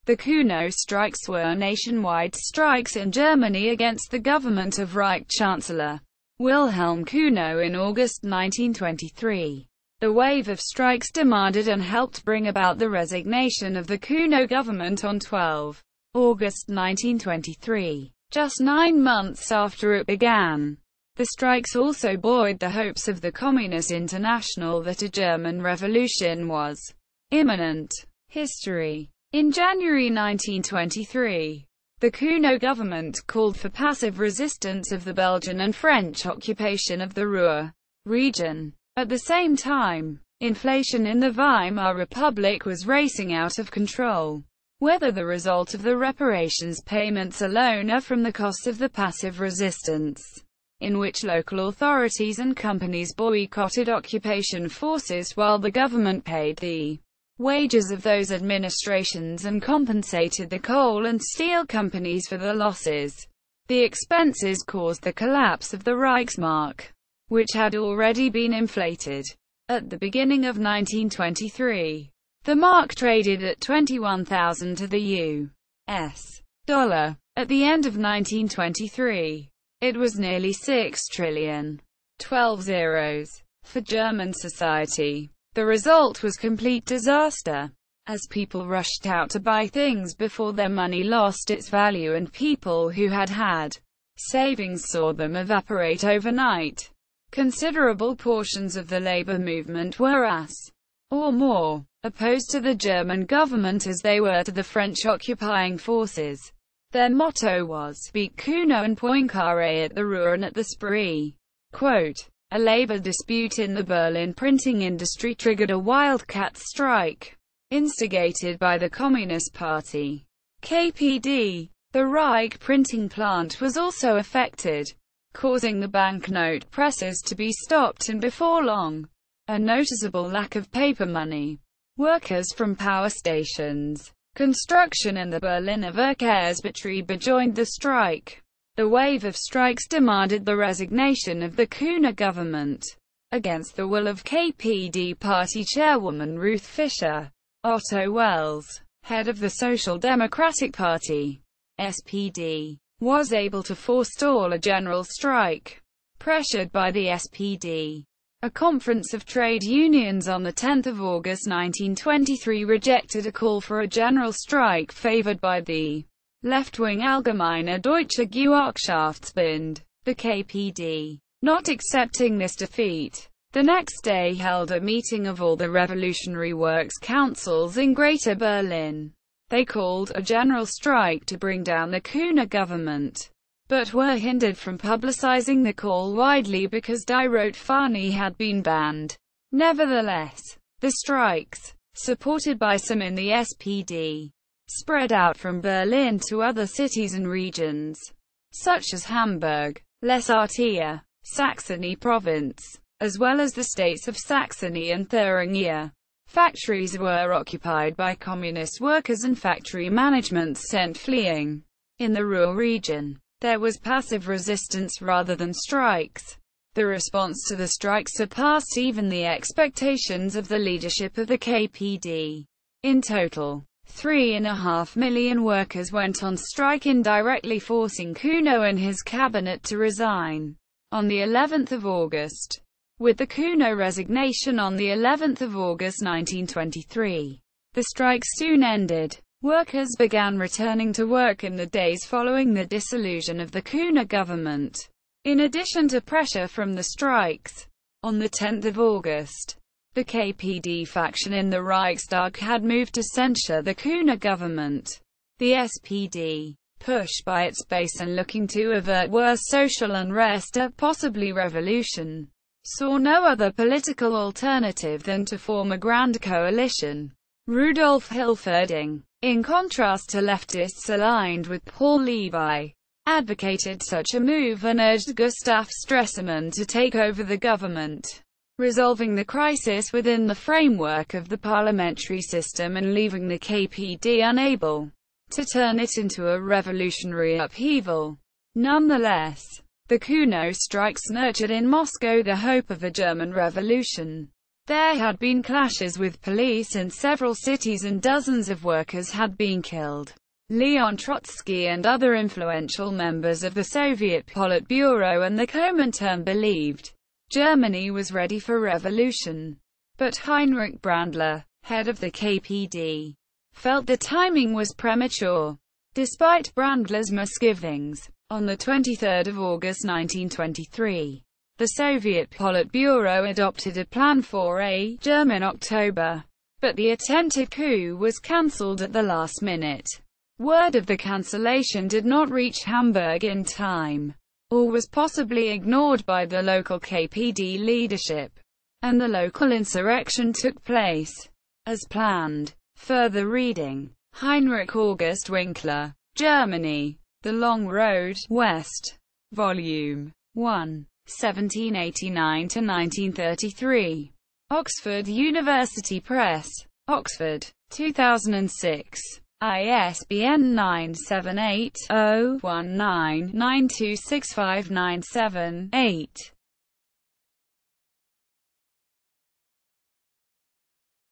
The Cuno strikes were nationwide strikes in Germany against the government of Reich chancellor Wilhelm Cuno in August 1923. The wave of strikes demanded and helped bring about the resignation of the Cuno government on 12 August 1923, just 9 months after it began. The strikes also buoyed the hopes of the Communist International that a German revolution was imminent. History. In January 1923, the Cuno government called for passive resistance of the Belgian and French occupation of the Ruhr region. At the same time, inflation in the Weimar Republic was racing out of control, whether the result of the reparations payments alone or from the cost of the passive resistance, in which local authorities and companies boycotted occupation forces while the government paid the wages of those administrations and compensated the coal and steel companies for the losses. The expenses caused the collapse of the Reichsmark, which had already been inflated. At the beginning of 1923, the mark traded at 21,000 to the US dollar. At the end of 1923, it was nearly 6 trillion. 12 zeros. For German society, the result was complete disaster, as people rushed out to buy things before their money lost its value and people who had savings saw them evaporate overnight. Considerable portions of the labor movement were as, or more, opposed to the German government as they were to the French occupying forces. Their motto was, beat Cuno and Poincaré at the Ruhr and at the Spree. Quote, a labor dispute in the Berlin printing industry triggered a wildcat strike, instigated by the Communist Party, KPD. The Reich printing plant was also affected, causing the banknote presses to be stopped and before long, a noticeable lack of paper money. Workers from power stations, construction and the Berliner Verkehrsbetriebe joined the strike. The wave of strikes demanded the resignation of the Cuno government, against the will of KPD party chairwoman Ruth Fischer. Otto Wels, head of the Social Democratic Party, SPD, was able to forestall a general strike. Pressured by the SPD, a conference of trade unions on 10 August 1923 rejected a call for a general strike favored by the left-wing Allgemeine Deutsche Gewerkschaftsbund, the KPD. Not accepting this defeat, the next day held a meeting of all the revolutionary works councils in Greater Berlin. They called a general strike to bring down the Cuno government, but were hindered from publicizing the call widely because Die Rote Fahne had been banned. Nevertheless, the strikes, supported by some in the SPD, spread out from Berlin to other cities and regions, such as Hamburg, Lessatia, Saxony province, as well as the states of Saxony and Thuringia. Factories were occupied by communist workers and factory managements sent fleeing. In the Ruhr region, there was passive resistance rather than strikes. The response to the strikes surpassed even the expectations of the leadership of the KPD. In total, 3.5 million workers went on strike, indirectly forcing Cuno and his cabinet to resign. On the 11th of August, with the Cuno resignation on the 11th of August 1923, the strikes soon ended. Workers began returning to work in the days following the dissolution of the Cuno government. In addition to pressure from the strikes, on the 10th of August, the KPD faction in the Reichstag had moved to censure the Cuno government. The SPD, pushed by its base and looking to avert worse social unrest or possibly revolution, saw no other political alternative than to form a grand coalition. Rudolf Hilferding, in contrast to leftists aligned with Paul Levi, advocated such a move and urged Gustav Stresemann to take over the government, resolving the crisis within the framework of the parliamentary system and leaving the KPD unable to turn it into a revolutionary upheaval. Nonetheless, the Cuno strikes nurtured in Moscow the hope of a German revolution. There had been clashes with police in several cities and dozens of workers had been killed. Leon Trotsky and other influential members of the Soviet Politburo and the Comintern believed Germany was ready for revolution. But Heinrich Brandler, head of the KPD, felt the timing was premature. Despite Brandler's misgivings, on 23 August 1923, the Soviet Politburo adopted a plan for a German October. But the attempted coup was cancelled at the last minute. Word of the cancellation did not reach Hamburg in time, or was possibly ignored by the local KPD leadership, and the local insurrection took place as planned. Further reading: Heinrich August Winkler, Germany, The Long Road, West, Volume 1, 1789–1933. Oxford University Press. Oxford, 2006. ISBN 978-0-19-926597-8.